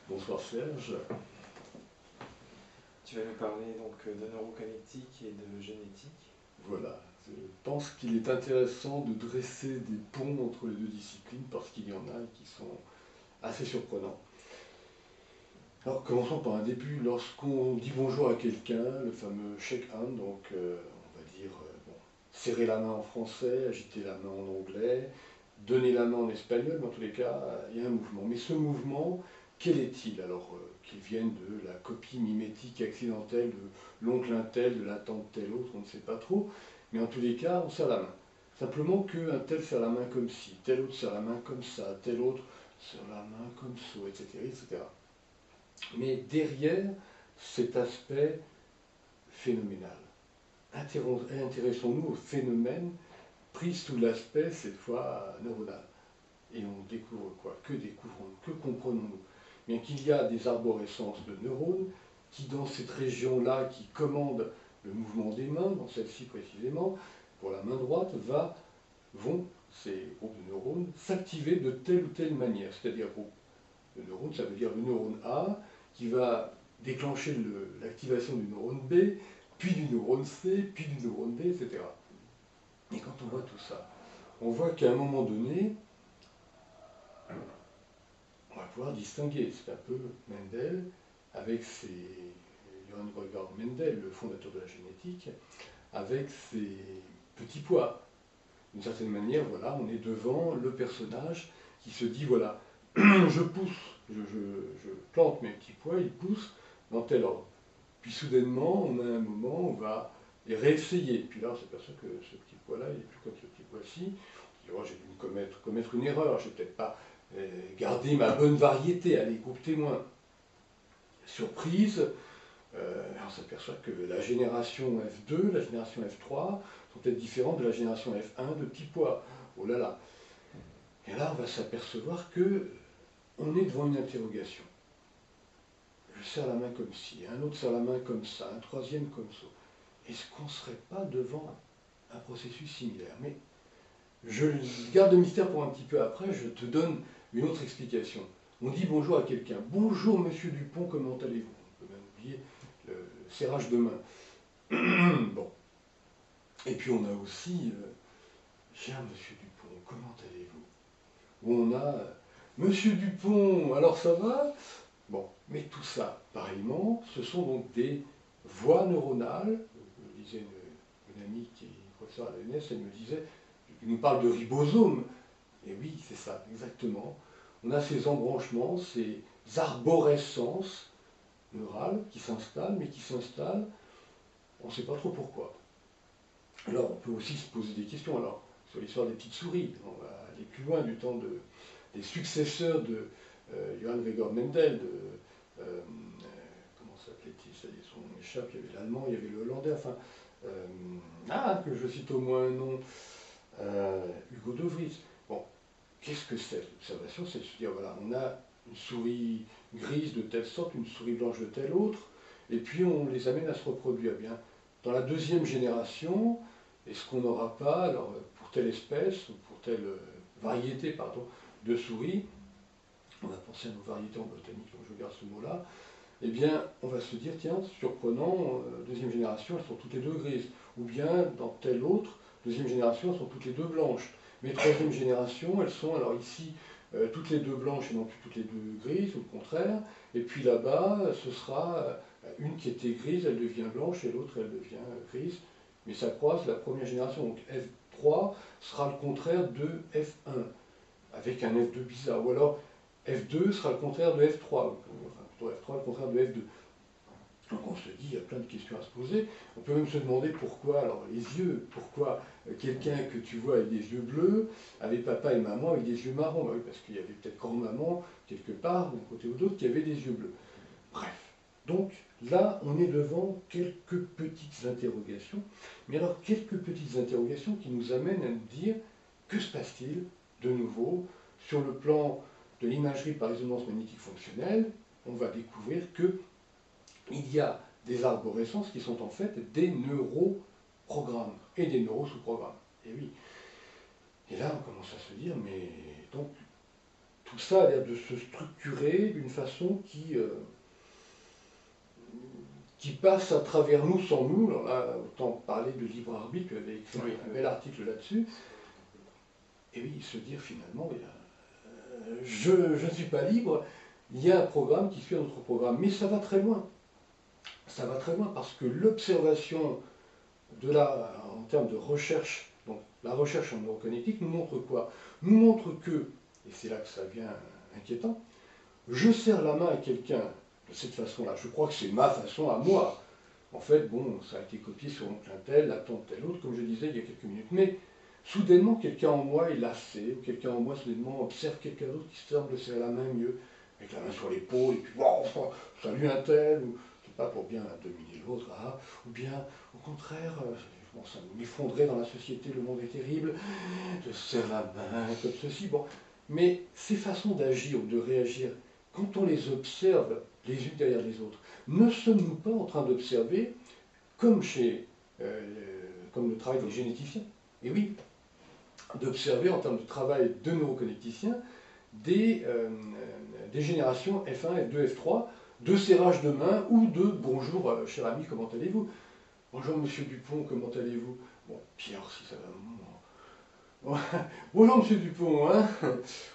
Bonsoir Serge. Tu vas nous parler donc de neuroconnectique et de génétique. Voilà, je pense qu'il est intéressant de dresser des ponts entre les deux disciplines parce qu'il y en a qui sont assez surprenants. Alors commençons par un début. Lorsqu'on dit bonjour à quelqu'un, le fameux shake hand, donc on va dire bon, serrer la main en français, agiter la main en anglais, donner la main en espagnol, mais en tous les cas, il y a un mouvement. Mais ce mouvement, quel est-il? Alors qu'il vienne de la copie mimétique accidentelle de l'oncle un tel, de la tante tel autre, on ne sait pas trop, mais en tous les cas, on serre la main. Simplement qu'un tel serre la main comme ci, tel autre serre la main comme ça, tel autre serre la main comme ça, etc., etc. Mais derrière cet aspect phénoménal, intéressons-nous au phénomène pris sous l'aspect, cette fois, neuronal. Et on découvre quoi? Que découvrons-nous? Que comprenons-nous? Bien qu'il y a des arborescences de neurones qui, dans cette région-là, qui commande le mouvement des mains, dans celle-ci précisément, pour la main droite, vont, ces groupes de neurones, s'activer de telle ou telle manière. C'est-à-dire, groupe de neurones, ça veut dire le neurone A, qui va déclencher l'activation du neurone B, puis du neurone C, puis du neurone D, etc. Et quand on voit tout ça, on voit qu'à un moment donné, on va pouvoir distinguer. C'est un peu Mendel, avec Johann Wolfgang Mendel, le fondateur de la génétique, avec ses petits pois. D'une certaine manière, voilà, on est devant le personnage qui se dit, voilà, je pousse, je plante mes petits pois, ils poussent dans tel ordre. Puis soudainement, on a un moment, on va les réessayer. Puis là, on s'aperçoit que ce petit pois-là, il n'est plus comme ce petit pois-ci. Oh, j'ai dû commettre une erreur, je n'ai peut-être pas gardé ma bonne variété. Allez, groupe témoin. Surprise, on s'aperçoit que la génération F2, la génération F3 sont peut-être différentes de la génération F1 de petits pois. Oh là là. Et là, on va s'apercevoir que on est devant une interrogation. Je serre la main comme ci, un autre serre la main comme ça, un troisième comme ça. Est-ce qu'on ne serait pas devant un processus similaire? Mais je garde le mystère pour un petit peu après, je te donne une autre explication. On dit bonjour à quelqu'un. Bonjour Monsieur Dupont, comment allez-vous? On peut même oublier le serrage de main. Bon. Et puis on a aussi, cher Monsieur Dupont, comment allez-vous? Ou on a, Monsieur Dupont, alors ça va? Bon, mais tout ça, pareillement, ce sont donc des voies neuronales. Je disais une amie qui est professeure à l'ENS, elle me disait, il nous parle de ribosomes. Et oui, c'est ça, exactement. On a ces embranchements, ces arborescences neurales qui s'installent, mais qui s'installent, on ne sait pas trop pourquoi. Alors, on peut aussi se poser des questions. Alors, sur l'histoire des petites souris, on va aller plus loin du temps des successeurs de Johann Gregor Mendel, comment s'appelait-il? Ça y est, son nom m'échappe, il y avait l'allemand, il y avait le hollandais, enfin, que je cite au moins un nom, Hugo de Vries. Bon, qu'est-ce que c'est l'observation? C'est de se dire, voilà, on a une souris grise de telle sorte, une souris blanche de telle autre, et puis on les amène à se reproduire. Eh bien, dans la deuxième génération, est-ce qu'on n'aura pas, alors pour telle espèce, ou pour telle variété, pardon, de souris, on va penser à nos variétés en botanique, donc je garde ce mot-là, eh bien, on va se dire, tiens, surprenant, deuxième génération, elles sont toutes les deux grises. Ou bien, dans telle autre, deuxième génération, elles sont toutes les deux blanches. Mais troisième génération, elles sont, alors ici, toutes les deux blanches et non plus toutes les deux grises, ou le contraire. Et puis là-bas, ce sera une qui était grise, elle devient blanche, et l'autre, elle devient grise. Mais ça croise la première génération. Donc F3 sera le contraire de F1, avec un F2 bizarre. Ou alors, F2 sera le contraire de F3, enfin plutôt F3 le contraire de F2. Donc on se dit, il y a plein de questions à se poser. On peut même se demander pourquoi, alors les yeux, pourquoi quelqu'un que tu vois avec des yeux bleus, avait papa et maman avec des yeux marrons? Bah oui, parce qu'il y avait peut-être grand-maman, quelque part, d'un côté ou d'autre, qui avait des yeux bleus. Bref. Donc là, on est devant quelques petites interrogations. Mais alors, quelques petites interrogations qui nous amènent à nous dire, que se passe-t-il de nouveau sur le plan de l'imagerie par résonance magnétique fonctionnelle? On va découvrir qu'il y a des arborescences qui sont en fait des neuroprogrammes et des neurosous-programmes. Et oui. Et là, on commence à se dire, mais donc, tout ça a l'air de se structurer d'une façon qui passe à travers nous sans nous. Alors là, autant parler de libre arbitre, tu avais écrit un bel article là-dessus. Et oui, se dire finalement, je ne suis pas libre, il y a un programme qui suit un autre programme, mais ça va très loin. Ça va très loin parce que l'observation en termes de recherche, donc la recherche en neurocognitique nous montre quoi? Nous montre que, et c'est là que ça devient inquiétant, je serre la main à quelqu'un de cette façon-là, je crois que c'est ma façon à moi. En fait, bon, ça a été copié sur l'oncle un tel, la tante tel autre, comme je disais il y a quelques minutes, mais soudainement quelqu'un en moi est lassé, ou quelqu'un en moi soudainement observe quelqu'un d'autre qui semble de serrer la main mieux, avec la main sur l'épaule, et puis bon, salut un tel, ou pas pour bien dominer l'autre, ah, ou bien au contraire, ça m'effondrait dans la société, le monde est terrible, je serre la main comme ceci, bon. Mais ces façons d'agir ou de réagir, quand on les observe les unes derrière les autres, ne sommes-nous pas en train d'observer, comme comme le travail des généticiens, et oui, d'observer en termes de travail de neuroconnéticiens des générations F1, F2, F3, de serrage de main ou de bonjour, cher ami, comment allez-vous? Bonjour, monsieur Dupont, comment allez-vous? Bon, Pierre, si ça va. Bonjour, monsieur Dupont, hein?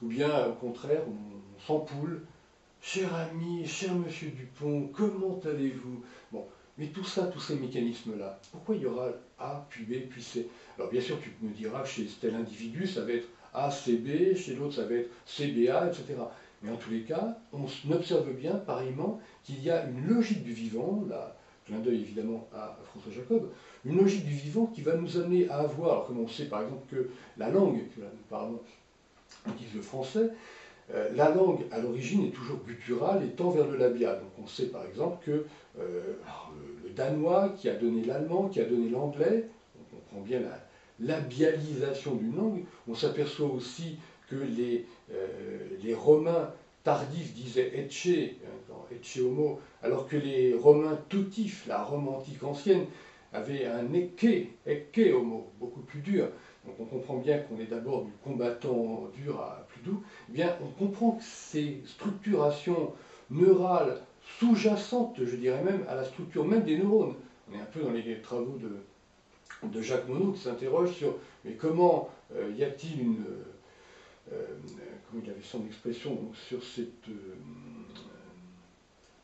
Ou bien, au contraire, on s'empoule. Cher ami, cher monsieur Dupont, comment allez-vous? Bon, mais tout ça, tous ces mécanismes-là, pourquoi il y aura A, puis B, puis C? Alors, bien sûr, tu me diras, chez tel individu, ça va être A, C, B, chez l'autre, ça va être C, B, A, etc. Mais en tous les cas, on observe bien, pareillement, qu'il y a une logique du vivant, là, clin d'œil évidemment à François Jacob, une logique du vivant qui va nous amener à avoir, alors comme on sait par exemple que la langue, que nous parlons, on utilise le français, la langue à l'origine est toujours gutturale et tend vers le labial. Donc on sait par exemple que le danois qui a donné l'allemand, qui a donné l'anglais, on comprend bien la labialisation d'une langue, on s'aperçoit aussi que les Romains tardifs disaient ecce, ecce homo, alors que les Romains tutifs, la Rome antique ancienne, avaient un ecce homo, beaucoup plus dur. Donc on comprend bien qu'on est d'abord du combattant dur à plus doux. Eh bien, on comprend que ces structurations neurales sous-jacentes, je dirais même, à la structure même des neurones. On est un peu dans les travaux de Jacques Monod qui s'interroge sur mais comment y a-t-il une comment il avait son expression donc, sur cette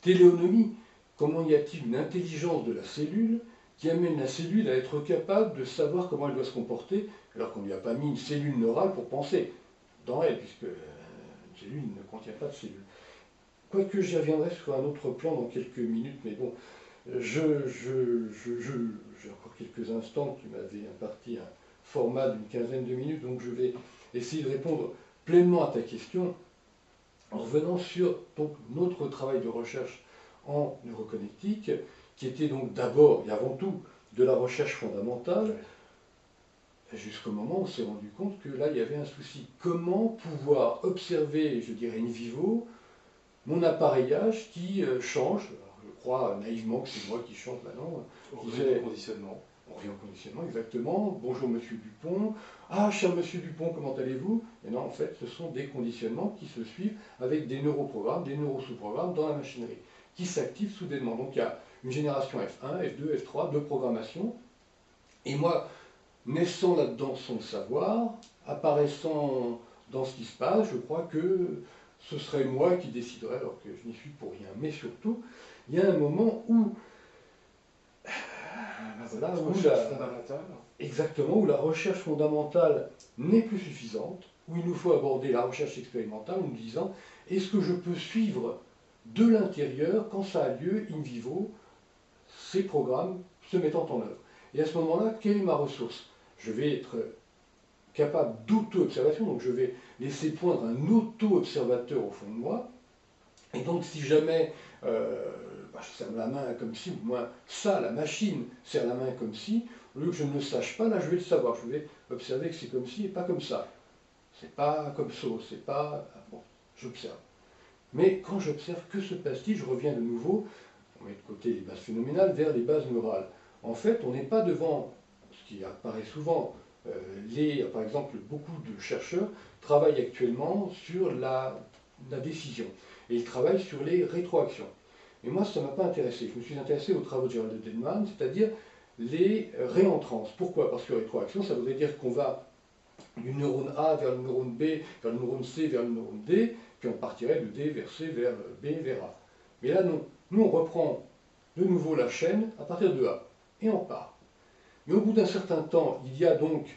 téléonomie, comment y a-t-il une intelligence de la cellule qui amène la cellule à être capable de savoir comment elle doit se comporter, alors qu'on ne lui a pas mis une cellule neurale pour penser dans elle, puisque une cellule ne contient pas de cellule. Quoique j'y reviendrai sur un autre plan dans quelques minutes, mais bon, j'ai encore quelques instants, tu m'avais imparti un format d'une quinzaine de minutes, donc je vais essayer de répondre pleinement à ta question en revenant sur donc, notre travail de recherche en neuroconnectique, qui était donc d'abord et avant tout de la recherche fondamentale, jusqu'au moment où on s'est rendu compte que là, il y avait un souci. Comment pouvoir observer, je dirais in vivo, mon appareillage qui change, alors, je crois naïvement que c'est moi qui change maintenant. On revient au conditionnement. On revient au conditionnement, exactement. Bonjour monsieur Dupont. Ah, cher monsieur Dupont, comment allez-vous? Et non, en fait, ce sont des conditionnements qui se suivent avec des neuroprogrammes, des neurosous-programmes dans la machinerie, qui s'activent soudainement. Donc il y a une génération F1, F2, F3 de programmation. Et moi, naissant là-dedans sans le savoir, apparaissant dans ce qui se passe, je crois que ce serait moi qui déciderais, alors que je n'y suis pour rien. Mais surtout, il y a un moment où, voilà, exactement, où la recherche fondamentale n'est plus suffisante, où il nous faut aborder la recherche expérimentale en nous disant, est-ce que je peux suivre de l'intérieur, quand ça a lieu, in vivo, ces programmes se mettant en œuvre? Et à ce moment-là, quelle est ma ressource? Je vais être capable d'auto-observation, donc je vais laisser poindre un auto-observateur au fond de moi, et donc si jamais je serre la main comme ci, ou moins ça, la machine serre la main comme ci, au lieu que je ne le sache pas, là je vais le savoir, je vais observer que c'est comme ci et pas comme ça. C'est pas comme ça, c'est pas... Bon, j'observe. Mais quand j'observe, que se passe-t-il? Je reviens de nouveau, on met de côté les bases phénoménales, vers les bases neurales. En fait, on n'est pas devant, ce qui apparaît souvent Par exemple, beaucoup de chercheurs travaillent actuellement sur la décision. Et ils travaillent sur les rétroactions. Mais moi, ça ne m'a pas intéressé. Je me suis intéressé aux travaux de Gerald Edelman, c'est-à-dire les réentrances. Pourquoi? Parce que rétroaction, ça voudrait dire qu'on va du neurone A vers le neurone B, vers le neurone C, vers le neurone D, puis on partirait de D vers C, vers B, vers A. Mais là, non. Nous, on reprend de nouveau la chaîne à partir de A, et on part. Mais au bout d'un certain temps, il y a donc,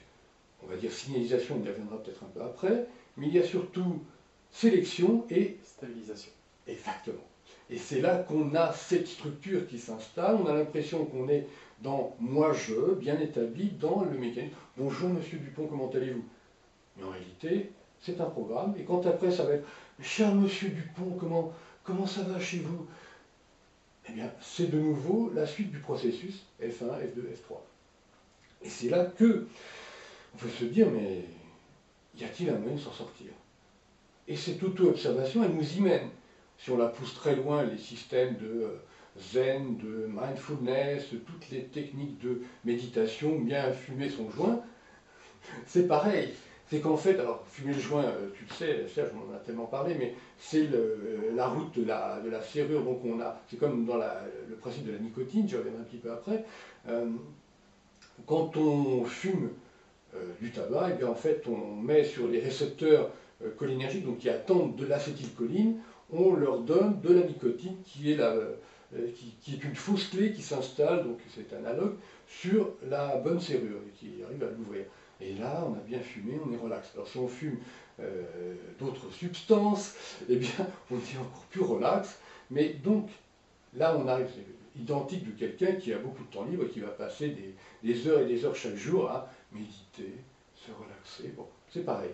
on va dire signalisation, il y reviendra peut-être un peu après, mais il y a surtout sélection et stabilisation. Exactement. Et c'est là qu'on a cette structure qui s'installe, on a l'impression qu'on est dans moi-je, bien établi dans le mécanisme. Bonjour Monsieur Dupont, comment allez-vous? Mais en réalité, c'est un programme, et quand après ça va être cher Monsieur Dupont, comment ça va chez vous? Eh bien, c'est de nouveau la suite du processus F1, F2, F3. Et c'est là que on peut se dire, mais y a-t-il un moyen de s'en sortir? Et cette auto-observation, elle nous y mène. Si on la pousse très loin, les systèmes de zen, de mindfulness, toutes les techniques de méditation, bien fumer son joint, c'est pareil. C'est qu'en fait, alors fumer le joint, tu le sais, Serge, on en a tellement parlé, mais c'est la route de la serrure, donc c'est comme dans le principe de la nicotine, j'y reviendrai un petit peu après. Quand on fume du tabac, et bien en fait on met sur les récepteurs cholinergiques, donc qui attendent de l'acétylcholine, on leur donne de la nicotine qui est une fausse clé qui s'installe, donc c'est analogue, sur la bonne serrure et qui arrive à l'ouvrir. Et là, on a bien fumé, on est relax. Alors si on fume d'autres substances, eh bien on est encore plus relax. Mais donc là, on arrive, c'est identique de quelqu'un qui a beaucoup de temps libre et qui va passer des heures et des heures chaque jour à méditer, se relaxer. Bon, c'est pareil.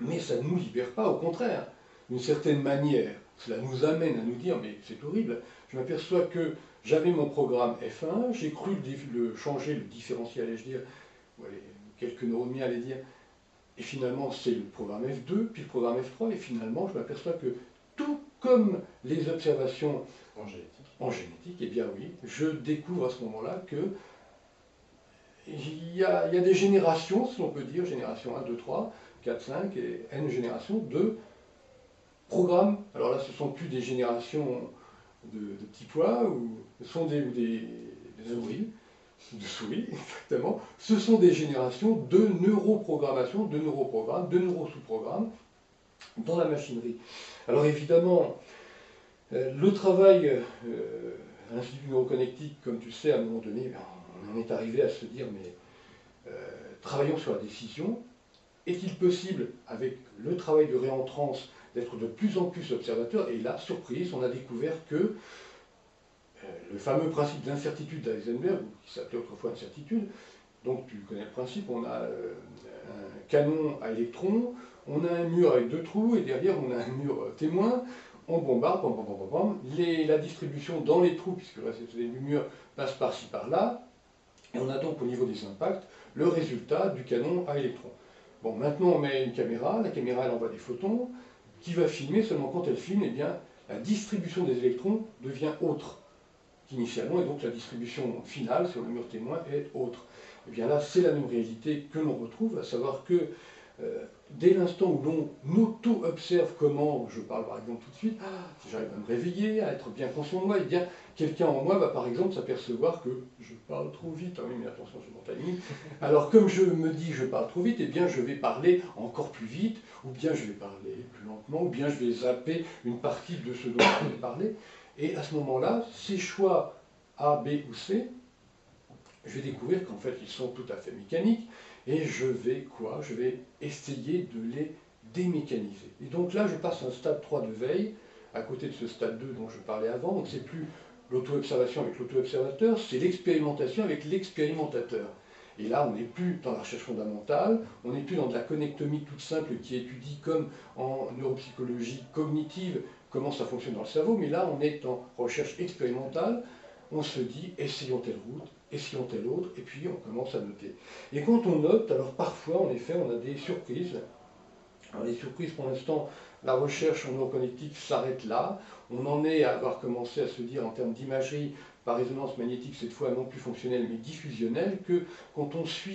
Mais ça ne nous libère pas, au contraire. D'une certaine manière, cela nous amène à nous dire, mais c'est horrible, je m'aperçois que j'avais mon programme F1, j'ai cru changer, le différencier, allais-je dire, ouais, quelques neurones allaient dire, et finalement c'est le programme F2, puis le programme F3, et finalement je m'aperçois que tout comme les observations en génétique, eh bien oui, je découvre à ce moment-là que il y a des générations, si l'on peut dire, génération 1, 2, 3, 4, 5 et N générations de programmes. Alors là, ce ne sont plus des générations de petits pois, ce sont des souris, de souris, exactement. Ce sont des générations de neuroprogrammation, de neuroprogrammes, de neurosous-programmes dans la machinerie. Alors évidemment, le travail à l'Institut neuroconnectique, comme tu sais, à un moment donné, on en est arrivé à se dire, mais travaillons sur la décision. Est-il possible, avec le travail de réentrance, d'être de plus en plus observateur? Et là, surprise, on a découvert que le fameux principe d'incertitude d'Heisenberg, qui s'appelait autrefois incertitude, donc tu connais le principe, on a un canon à électrons, on a un mur avec deux trous, et derrière on a un mur témoin, on bombarde, bam, bam, bam, bam, la distribution dans les trous, puisque le reste du mur passe par-ci par-là, et on a donc au niveau des impacts le résultat du canon à électrons. Bon, maintenant on met une caméra, la caméra elle envoie des photons, qui va filmer, seulement quand elle filme, eh bien, la distribution des électrons devient autre qu'initialement, et donc la distribution finale sur le mur témoin est autre. Et bien là, c'est la même réalité que l'on retrouve, à savoir que dès l'instant où l'on auto-observe comment, je parle par exemple tout de suite, si j'arrive à me réveiller, à être bien conscient de moi, et bien quelqu'un en moi va par exemple s'apercevoir que je parle trop vite, ah oui mais attention je monte à limite, alors comme je me dis que je parle trop vite, et bien je vais parler encore plus vite, ou bien je vais parler plus lentement, ou bien je vais zapper une partie de ce dont je vais parler, et à ce moment-là, ces choix A, B ou C, je vais découvrir qu'en fait ils sont tout à fait mécaniques, et je vais quoi? Je vais essayer de les démécaniser. Et donc là, je passe à un stade 3 de veille, à côté de ce stade 2 dont je parlais avant, donc c'est plus l'auto-observation avec l'auto-observateur, c'est l'expérimentation avec l'expérimentateur. Et là, on n'est plus dans la recherche fondamentale, on n'est plus dans de la connectomie toute simple qui étudie comme en neuropsychologie cognitive comment ça fonctionne dans le cerveau, mais là, on est en recherche expérimentale, on se dit, essayons telle route, essayons telle autre, et puis on commence à noter. Et quand on note, alors parfois, en effet, on a des surprises. Alors les surprises, pour l'instant, la recherche en neuroconnectique s'arrête là. On en est à avoir commencé à se dire, en termes d'imagerie, par résonance magnétique, cette fois non plus fonctionnelle, mais diffusionnelle, que quand on suit